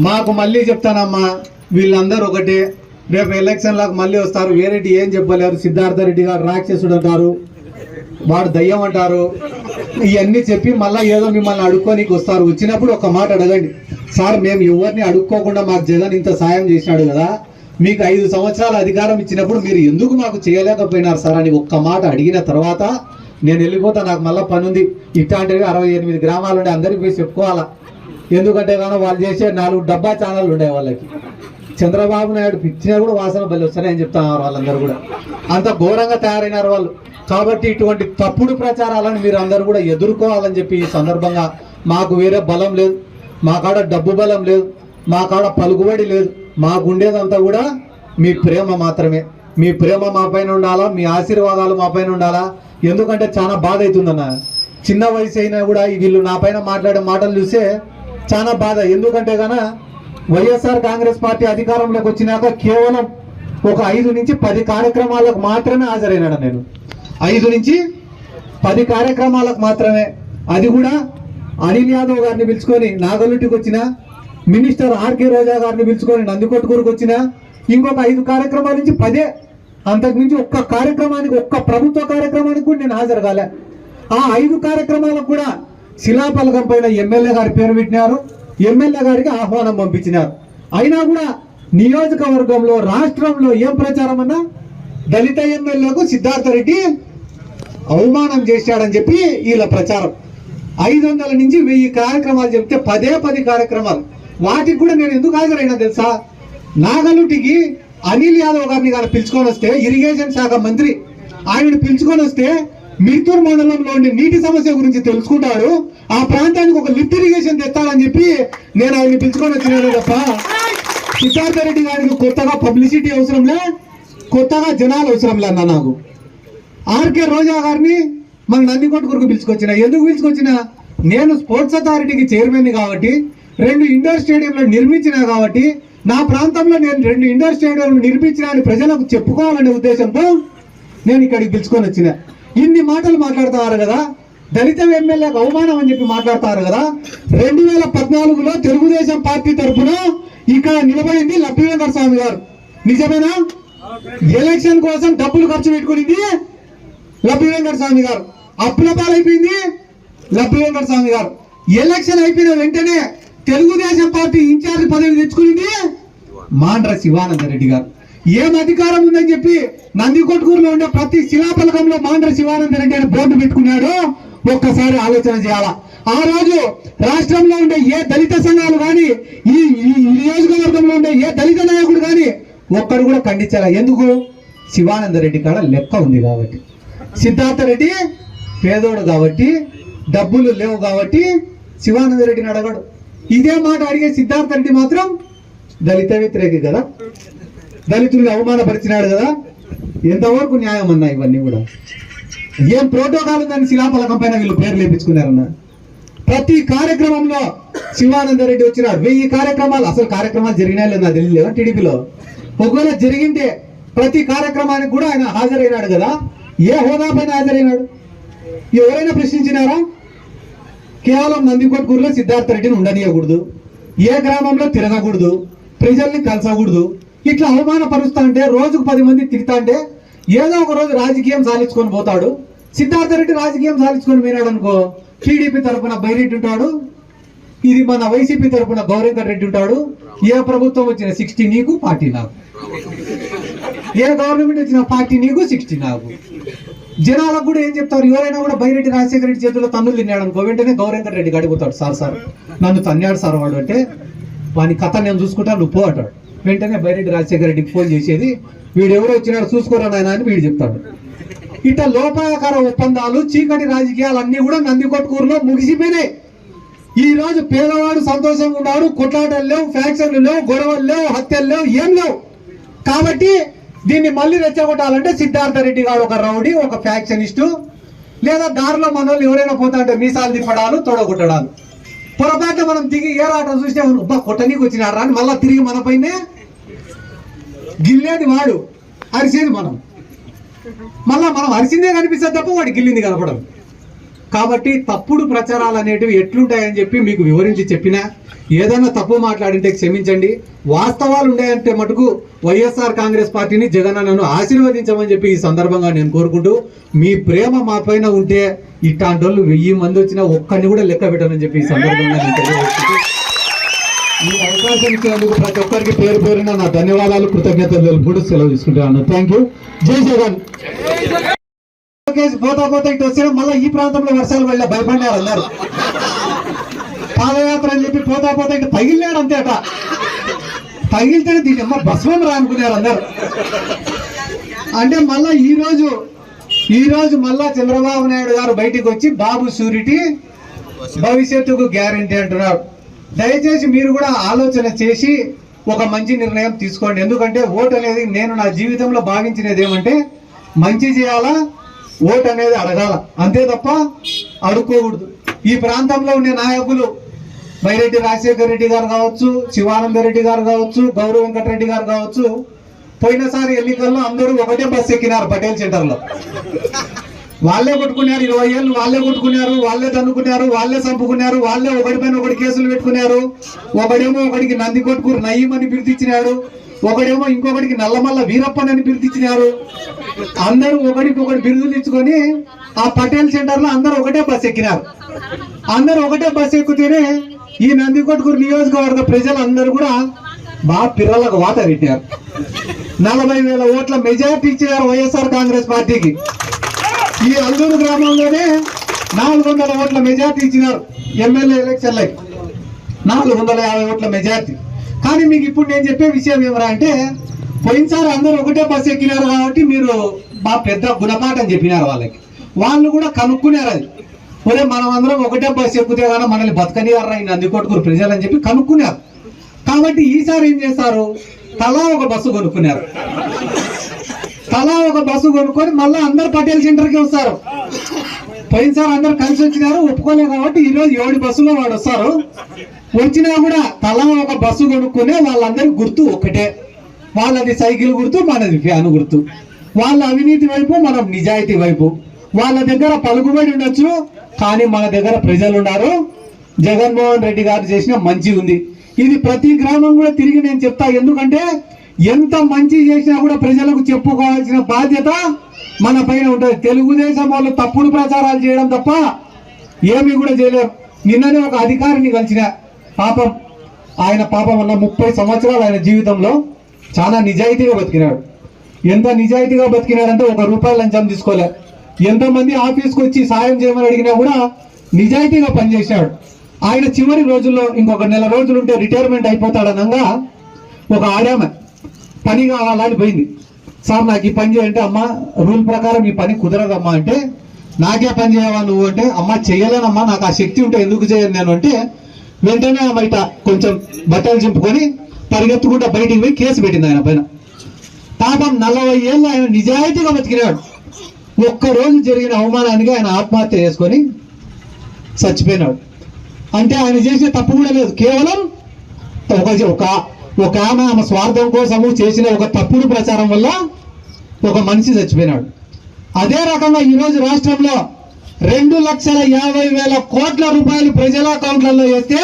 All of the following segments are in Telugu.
మాకు మళ్ళీ చెప్తానమ్మా, వీళ్ళందరూ ఒకటే. రేపు ఎలక్షన్లకు మళ్ళీ వస్తారు, వేరేటి ఏం చెప్పలేరు. సిద్ధార్థ రెడ్డి గారు రాక్షసుడు అంటారు, వాడు దయ్యం అంటారు. ఇవన్నీ చెప్పి మళ్ళీ ఏదో మిమ్మల్ని అడుక్కోనికి వస్తారు. వచ్చినప్పుడు ఒక మాట అడగండి, సార్ మేము ఎవరిని అడుక్కోకుండా మాకు జగన్ ఇంత సాయం చేసినాడు కదా, మీకు 5 సంవత్సరాల అధికారం ఇచ్చినప్పుడు మీరు ఎందుకు మాకు చేయలేకపోయినారు సార్ అని ఒక్క మాట అడిగిన తర్వాత నేను వెళ్ళిపోతా. నాకు మళ్ళీ పని ఉంది. ఇట్లాంటివి 68 గ్రామాలు ఉండే అందరికీ పోయి చెప్పుకోవాలా. ఎందుకంటే కానీ వాళ్ళు చేసే 4 డబ్బా ఛానళ్ళు ఉండే వాళ్ళకి. చంద్రబాబు నాయుడు పిచ్చినా కూడా వాసన బలి వస్తాయని చెప్తున్నారు వాళ్ళందరూ కూడా. అంత ఘోరంగా తయారైనారు వాళ్ళు. కాబట్టి ఇటువంటి తప్పుడు ప్రచారాలను మీరు అందరూ కూడా ఎదుర్కోవాలని చెప్పి ఈ సందర్భంగా, మాకు వేరే బలం లేదు, మా కాడ డబ్బు బలం లేదు, మా కాడ పలుకుబడి లేదు, మాకుండేదంతా కూడా మీ ప్రేమ మాత్రమే. మీ ప్రేమ మా పైన ఉండాలా, మీ ఆశీర్వాదాలు మా పైన ఉండాలా. ఎందుకంటే చాలా బాధ అవుతుందన్న, చిన్న వయసు అయినా కూడా వీళ్ళు నా పైన మాట్లాడే మాటలు చూస్తే చాలా బాధ. ఎందుకంటే కన్నా వైఎస్ఆర్ కాంగ్రెస్ పార్టీ అధికారంలోకి వచ్చినాక కేవలం ఒక 5 నుంచి 10 కార్యక్రమాలకు మాత్రమే హాజరైనాడు. నేను 5 నుంచి 10 కార్యక్రమాలకు మాత్రమే. అది కూడా అనిల్ యాదవ్ గారిని పిలుచుకొని నాగలుటికి వచ్చిన, మినిస్టర్ ఆర్కే రోజా గారిని పిలుచుకొని నందికొట్కూరుకు వచ్చిన, ఇంకొక 5 కార్యక్రమాల నుంచి 10. అంతకుమించి ఒక్క కార్యక్రమానికి, ఒక్క ప్రభుత్వ కార్యక్రమానికి కూడా నేను హాజరు కాలే. ఆ 5 కార్యక్రమాలకు కూడా శిలాఫలకం పైన ఎమ్మెల్యే గారి పేరు పెట్టినారు, ఎమ్మెల్యే గారికి ఆహ్వానం పంపించినారు. అయినా కూడా నియోజకవర్గంలో, రాష్ట్రంలో ఏం ప్రచారం అన్నా, దళిత ఎమ్మెల్యేకు సిద్ధార్థ రెడ్డి అవమానం చేశాడని చెప్పి వీళ్ళ ప్రచారం. 500 నుంచి 1000 కార్యక్రమాలు చెప్తే 10 కార్యక్రమాలు. వాటికి కూడా నేను ఎందుకు హాజరైనా తెలుసా? నాగలుటికి అనిల్ యాదవ్ గారిని కానీ పిలుచుకొని వస్తే, ఇరిగేషన్ శాఖ మంత్రి, ఆయన పిలుచుకొని వస్తే మిర్తూర్ మండలంలో ఉండే నీటి సమస్య గురించి తెలుసుకుంటాడు, ఆ ప్రాంతానికి ఒక లిఫ్ట్ ఇరిగేషన్ తెస్తాడని చెప్పి నేను ఆయన్ని పిలుచుకొని వచ్చినాను తప్ప సిద్ధార్థ రెడ్డి గారికి కొత్తగా పబ్లిసిటీ అవసరంలే, కొత్తగా జనాలు అవసరంలే అన్న. నాకు ఆర్కే రోజా గారిని మన నందికొట్కూరుకు పిలుచుకొచ్చిన. ఎందుకు పిలుచుకొచ్చిన? నేను స్పోర్ట్స్ అథారిటీకి చైర్మన్ కాబట్టి, 2 ఇండోర్ స్టేడియంలు నిర్మించినా కాబట్టి, నా ప్రాంతంలో నేను 2 ఇండోర్ స్టేడియంలు నిర్మించిన అని ప్రజలకు చెప్పుకోవాలనే ఉద్దేశంతో నేను ఇక్కడికి పిలుచుకొని వచ్చిన. ఇన్ని మాటలు మాట్లాడుతున్నారు కదా, దళిత ఎమ్మెల్యేకు అవమానం అని చెప్పి మాట్లాడుతున్నారు కదా. 2014లో తెలుగుదేశం పార్టీ తరఫున ఇక్కడ నిలబడింది లబ్బి వెంకట స్వామి గారు, నిజమేనా? ఎలక్షన్ కోసం డబ్బులు ఖర్చు పెట్టుకునింది లబ్బి వెంకట స్వామి గారు, అప్పుల పాలైపోయింది లబ్బి వెంకట స్వామి గారు. ఎలక్షన్ అయిపోయిన వెంటనే తెలుగుదేశం పార్టీ ఇన్ఛార్జ్ పదవి తెచ్చుకునింది మాండ్ర శివానంద రెడ్డి గారు. ఏం అధికారం ఉందని చెప్పి నందికొట్కూరులో ఉండే ప్రతి శిలాఫలకంలో మాండ్ర శివానంద రెడ్డి అని బోర్డు పెట్టుకున్నాడు. ఒక్కసారి ఆలోచన చేయాలా. ఆ రోజు రాష్ట్రంలో ఉండే ఏ దళిత సంఘాలు కానీ, ఈ నియోజకవర్గంలో ఉండే ఏ దళిత నాయకుడు కానీ ఒక్కరు కూడా ఖండించారా? ఎందుకు? శివానంద రెడ్డి కాడ లెక్క ఉంది కాబట్టి. సిద్ధార్థ రెడ్డి పేదోడు కాబట్టి, డబ్బులు లేవు కాబట్టి శివానంద రెడ్డిని అడగడు. ఇదే మాట అడిగే సిద్ధార్థ రెడ్డి మాత్రం దళిత వ్యతిరేకి కదా, దళితుల్ని అవమానపరిచినాడు కదా. ఎంతవరకు న్యాయం అన్నా ఇవన్నీ కూడా? ఏం ప్రోటోకాల్ ఉందని శిలాఫలకం పైన వీళ్ళు పేరు లేపించుకున్నారన్న. ప్రతి కార్యక్రమంలో శివానంద రెడ్డి వచ్చినాడు. 1000 కార్యక్రమాలు. అసలు కార్యక్రమాలు జరిగినా లేదా తెలియలేదా టీడీపీలో? ఒకవేళ జరిగింటే ప్రతి కార్యక్రమానికి కూడా ఆయన హాజరైనాడు కదా. ఏ హోదా పైన హాజరైనాడు? ఎవరైనా ప్రశ్నించినారా? కేవలం నందికొట్కూరులో సిద్ధార్థ రెడ్డిని ఉండనీయకూడదు, ఏ గ్రామంలో తిరగకూడదు, ప్రజల్ని కలసకూడదు, ఇట్లా అవమానపరుస్తా అంటే, రోజుకు 10 మంది తిరుగుతా అంటే ఏదో ఒక రోజు రాజకీయం సాధించుకొని పోతాడు. సిద్ధార్థ రెడ్డి రాజకీయం సాధించుకొని పోయినాడు అనుకో, టీడీపీ తరఫున బైరెడ్డి ఉంటాడు, ఇది మన వైసీపీ తరఫున గౌరీందర్ రెడ్డి ఉంటాడు. ఏ ప్రభుత్వం వచ్చిన 60 నీకు 40 నాకు, ఏ గవర్నమెంట్ వచ్చిన 40 నీకు 60 నాకు. జనాలకు కూడా ఏం చెప్తారు? ఎవరైనా కూడా బైరెడ్డి రాజశేఖర రెడ్డి చేతుల్లో తన్నులు తిన్నాడు అనుకో, వెంటనే గౌరీందర్ రెడ్డి అడుగుతాడు, సార్ నన్ను తన్నాడు సార్ వాడు అంటే, వాని కథ నేను చూసుకుంటా, నువ్వు పో అంటాడు. వెంటనే బైరెడ్డి రాజశేఖర రెడ్డికి ఫోన్ చేసేది, వీడు ఎవరో వచ్చినాడు చూసుకోరా నాయన అని వీడు చెప్తాడు. ఇట్లా లోపాయకార ఒప్పందాలు, చీకటి రాజకీయాలు అన్ని కూడా నందికొట్కూరులో ముగిసిపోయినాయి. ఈ రోజు పేదవాడు సంతోషంగా ఉన్నాడు. కొట్లాటలు లేవు, ఫ్యాక్షన్లు లేవు, గొడవలు లేవు, హత్యలు లేవు, ఏం లేవు. కాబట్టి దీన్ని మళ్ళీ రెచ్చగొట్టాలంటే సిద్ధార్థ రెడ్డి గారు ఒక రౌడీ, ఒక ఫ్యాక్షనిస్టు, లేదా దారిలో మన వాళ్ళు ఎవరైనా పోతా అంటే మీసాలు తిప్పడాలు, తొడగొట్టడాలు. పొరపాటు మనం దిగి ఏ రాటం చూస్తే కొట్టనీకి వచ్చినారా అని మళ్ళీ తిరిగి మన పైనే గిల్లేది వాడు, అరిసేది మనం. మళ్ళా మనం అరిసిందే కనిపిస్తుంది తప్ప వాడు గిల్లింది కనపడదు. కాబట్టి తప్పుడు ప్రచారాలు అనేటివి ఎట్లుంటాయని చెప్పి మీకు వివరించి చెప్పినా, ఏదైనా తప్పు మాట్లాడింటే క్షమించండి. వాస్తవాలు ఉన్నాయంటే మటుకు వైఎస్ఆర్ కాంగ్రెస్ పార్టీని జగన్ అన్నను ఆశీర్వదించమని చెప్పి ఈ సందర్భంగా నేను కోరుకుంటూ, మీ ప్రేమ మా పైన ఉంటే ఇట్లాంటి వాళ్ళు 1000 మంది వచ్చినా ఒక్కరిని కూడా లెక్క పెట్టనని చెప్పి ఈ సందర్భంగా నేను తెలియజేస్తున్నాను. ఈ అవకాశం ఇచ్చినందుకు ప్రతి ఒక్కరికి పేరు పేరున నా ధన్యవాదాలు, కృతజ్ఞతలు కూడా సెలవు తీసుకుంటాను. Thank you. జై జగన్. పోతా ఇటు వచ్చినా మళ్ళీ ఈ ప్రాంతంలో వర్షాలు వెళ్ళా భయపడ్డారు అన్నారు. పాదయాత్ర అని చెప్పి పోతా ఇటు తగిలినాడు అంతే అట. తగిలితేనే దీని అమ్మ భస్మం రానుకున్నారు అందరు. అంటే మళ్ళా ఈ రోజు మళ్ళా చంద్రబాబు నాయుడు గారు బయటికి వచ్చి బాబు షూరిటీ భవిష్యత్తుకు గ్యారంటీ అంటున్నారు. దయచేసి మీరు కూడా ఆలోచన చేసి ఒక మంచి నిర్ణయం తీసుకోండి. ఎందుకంటే ఓటు అనేది నేను నా జీవితంలో భావించినది ఏమంటే, మంచి చేయాలా, ఓటు అనేది అడగాల, అంతే తప్ప అడుక్కోకూడదు. ఈ ప్రాంతంలో ఉండే నాయకులు బైరెడ్డి రాజశేఖర రెడ్డి గారు కావచ్చు, శివానంద రెడ్డి గారు కావచ్చు, గౌరవ వెంకటరెడ్డి గారు కావచ్చు, పోయినసారి ఎన్నికల్లో అందరూ ఒకటే బస్సు ఎక్కినారు పటేల్ సెంటర్లో. వాళ్ళే కొట్టుకున్నారు, 20 ఏళ్ళు వాళ్ళే కొట్టుకున్నారు, వాళ్ళే తన్నుకున్నారు, వాళ్ళే చంపుకున్నారు, వాళ్ళే ఒకటిపైన ఒకటి కేసులు పెట్టుకున్నారు. ఒకడేమో ఒకడికి నంది కొట్టుకురు నయ్యం అని పిలిపించినాడు, ఒకడేమో ఇంకొకటికి నల్లమల్ల వీరప్పన్ అని పిలిపించినారు. అందరూ ఒకడికొకటి బిరుదులు ఇచ్చుకొని ఆ పటేల్ సెంటర్ లో అందరూ ఒకటే బస్సు ఎక్కినారు. అందరూ ఒకటే బస్సు ఎక్కుతేనే ఈ నంది కొట్టుకురు నియోజకవర్గ ప్రజలందరూ కూడా బాగా పిల్లలకు వాత పెట్టారు. 40,000 ఓట్ల మెజార్టీ ఇచ్చినారు వైఎస్ఆర్ కాంగ్రెస్ పార్టీకి. ఈ అల్లూరు గ్రామంలోనే 400 ఓట్ల మెజార్టీ ఇచ్చినారు ఎమ్మెల్యే ఎలక్షన్లకి, 450 ఓట్ల మెజార్టీ. కానీ మీకు ఇప్పుడు నేను చెప్పే విషయం ఏమరా అంటే, పోయినసారి అందరూ ఒకటే బస్సు ఎక్కినారు కాబట్టి మీరు మా పెద్ద గుణపాఠం చెప్పినారు వాళ్ళకి. వాళ్ళు కూడా కనుక్కున్నారు, అది ఒరే మనం అందరం ఒకటే బస్సు ఎక్కుతే కానీ మనల్ని బతకనివారా ఈ నందికొట్కూరు ప్రజలు అని చెప్పి కనుక్కున్నారు. కాబట్టి ఈసారి ఏం చేస్తారు, తలా ఒక బస్సు కొనుక్కున్నారు. తలా ఒక బస్సు కొనుక్కొని మళ్ళీ అందరు పటేల్ సెంటర్కి వస్తారు. పోయినసారి అందరు కలిసి వచ్చినారు, ఒప్పుకోలేదు కాబట్టి ఈరోజు 7 బస్సులో వాడు వస్తారు. వచ్చినా కూడా తలా ఒక బస్సు కొనుక్కునే వాళ్ళందరి గుర్తు ఒకటే. వాళ్ళది సైకిల్ గుర్తు, మనది ఫ్యాన్ గుర్తు. వాళ్ళ అవినీతి వైపు, మనం నిజాయితీ వైపు. వాళ్ళ దగ్గర పలుకుబడి ఉండొచ్చు, కానీ మన దగ్గర ప్రజలు ఉన్నారు. జగన్మోహన్ రెడ్డి గారు చేసిన మంచి ఉంది. ఇది ప్రతి గ్రామం కూడా తిరిగి నేను చెప్తా. ఎందుకంటే ఎంత మంచి చేసినా కూడా ప్రజలకు చెప్పుకోవాల్సిన బాధ్యత మన పైన ఉంటుంది. తెలుగుదేశం వాళ్ళు తప్పుడు ప్రచారాలు చేయడం తప్ప ఏమీ కూడా చేయలేరు. నిన్ననే ఒక అధికారిని కలిసిన, పాపం ఆయన వల్ల 30 సంవత్సరాలు ఆయన జీవితంలో చాలా నిజాయితీగా బతికినాడు. ఎంత నిజాయితీగా బతికినాడంటే 1 రూపాయి లంచం తీసుకోలే. ఎంతమంది ఆఫీస్కి వచ్చి సాయం చేయమని అడిగినా కూడా నిజాయితీగా పనిచేశాడు. ఆయన చివరి రోజుల్లో ఇంకొక 1 నెల రోజులు ఉంటే రిటైర్మెంట్ అయిపోతాడనగా ఒక ఆడామె పని కావాలని పోయింది. సార్ నాకు ఈ పని చేయంటే, అమ్మ రూల్ ప్రకారం ఈ పని కుదరదమ్మా అంటే, నాకే పని చేయవా నువ్వు అంటే, అమ్మ చెయ్యలేనమ్మా నాకు ఆ శక్తి ఉంటే ఎందుకు చేయను నేను అంటే, వెంటనే బయట కొంచెం బట్టలు చింపుకొని పరిగెత్తుకుంటా బయటికి పోయి కేసు పెట్టింది ఆయన పైన. పాపం 40 ఏళ్ళు ఆయన నిజాయితీగా బతికినాడు. ఒక్కరోజు జరిగిన అవమానానికి ఆయన ఆత్మహత్య చేసుకొని చచ్చిపోయినాడు. అంటే ఆయన చేసే తప్పు కూడా లేదు, కేవలం ఒక ఆమె స్వార్థం కోసము చేసిన ఒక తప్పుడు ప్రచారం వల్ల ఒక మనిషి చచ్చిపోయినాడు. అదే రకంగా ఈరోజు రాష్ట్రంలో 2,50,000 కోట్ల రూపాయలు ప్రజల అకౌంట్లలో వేస్తే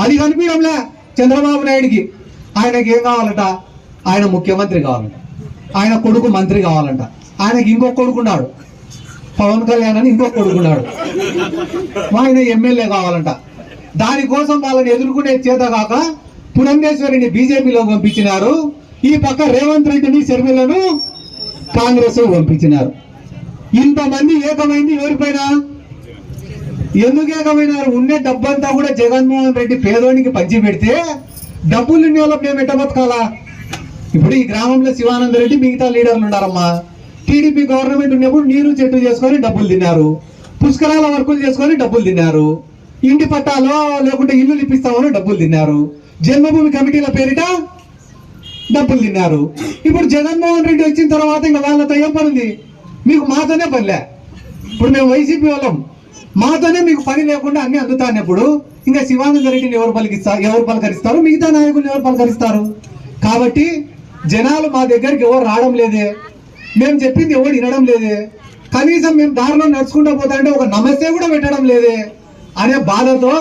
అది కనిపించడంలే చంద్రబాబు నాయుడికి. ఆయనకి ఏం కావాలంట, ఆయన ముఖ్యమంత్రి కావాలంట, ఆయన కొడుకు మంత్రి కావాలంట, ఆయనకి ఇంకొక కొడుకున్నాడు పవన్ కళ్యాణ్ అని, ఇంకొక కొడుకున్నాడు, ఆయన ఎమ్మెల్యే కావాలంట. దానికోసం వాళ్ళని ఎదుర్కొనే చేత కాక పురంధేశ్వరిని బీజేపీలో పంపించినారు. ఈ పక్క రేవంత్ రెడ్డిని షర్మిలను కాంగ్రెస్ పంపించినారు. ఇంతమంది ఏకమైంది ఎవరిపైన? ఎందుకు ఏకమైనారు? ఉండే డబ్బంతా కూడా జగన్మోహన్ రెడ్డి పేదోనికి పంచి పెడితే డబ్బులు ఉన్న వాళ్ళకి మేము ఎట్ట బతకాలా? ఇప్పుడు ఈ గ్రామంలో శివానంద రెడ్డి మిగతా లీడర్లు ఉన్నారమ్మా. టీడీపీ గవర్నమెంట్ ఉన్నప్పుడు నీరు చెట్టు చేసుకొని డబ్బులు తిన్నారు, పుష్కరాల వర్కులు చేసుకొని డబ్బులు తిన్నారు, ఇంటి పట్టాలో లేకుంటే ఇల్లు ఇప్పిస్తామని డబ్బులు తిన్నారు, జన్మభూమి కమిటీల పేరిట డబ్బులు తిన్నారు. ఇప్పుడు జగన్మోహన్ రెడ్డి వచ్చిన తర్వాత ఇంకా వాళ్ళతో ఏం పని ఉంది? మీకు మాతోనే పనిలే. ఇప్పుడు మేము వైసీపీ వాళ్ళం, మాతోనే మీకు పని లేకుండా అన్ని అందుతానప్పుడు ఇంకా శివానంద రెడ్డిని ఎవరు పలకరిస్తారు? మిగతా నాయకులు ఎవరు పలకరిస్తారు? కాబట్టి జనాలు మా దగ్గరికి ఎవరు రావడం లేదే, మేము చెప్పింది ఎవరు వినడం లేదే. కనీసం మేము దారిలో నడుచుకుంటూ పోతా అంటే ఒక నమస్తే కూడా పెట్టడం లేదే అనే బాధతో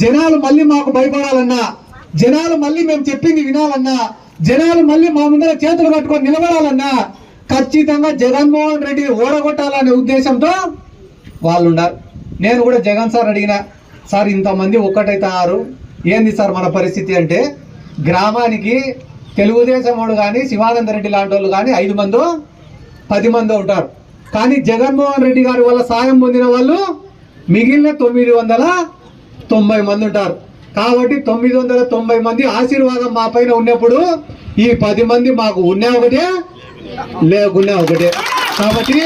జనాలు మళ్ళీ మాకు భయపడాలన్నా, జనాలు మళ్ళీ మేము చెప్పింది వినాలన్నా, జనాలు మళ్ళీ మా ముందర చేతులు కట్టుకొని నిలబడాలన్నా ఖచ్చితంగా జగన్మోహన్ రెడ్డి ఓడగొట్టాలనే ఉద్దేశంతో వాళ్ళు ఉన్నారు. నేను కూడా జగన్ సార్ అడిగిన, సార్ ఇంతమంది ఒక్కటైతున్నారు ఏంది సార్ మన పరిస్థితి అంటే, గ్రామానికి తెలుగుదేశం వాడు కానీ శివానంద రెడ్డి లాంటి వాళ్ళు కానీ 5 మందో 10 మందో ఉంటారు. కానీ జగన్మోహన్ రెడ్డి గారి వల్ల సాయం పొందిన వాళ్ళు మిగిలిన 990 మంది ఉంటారు. కాబట్టి 990 మంది ఆశీర్వాదం మా పైన ఉన్నప్పుడు ఈ 10 మంది మాకు ఉన్నా ఒకటే లేకున్నా ఒకటే. కాబట్టి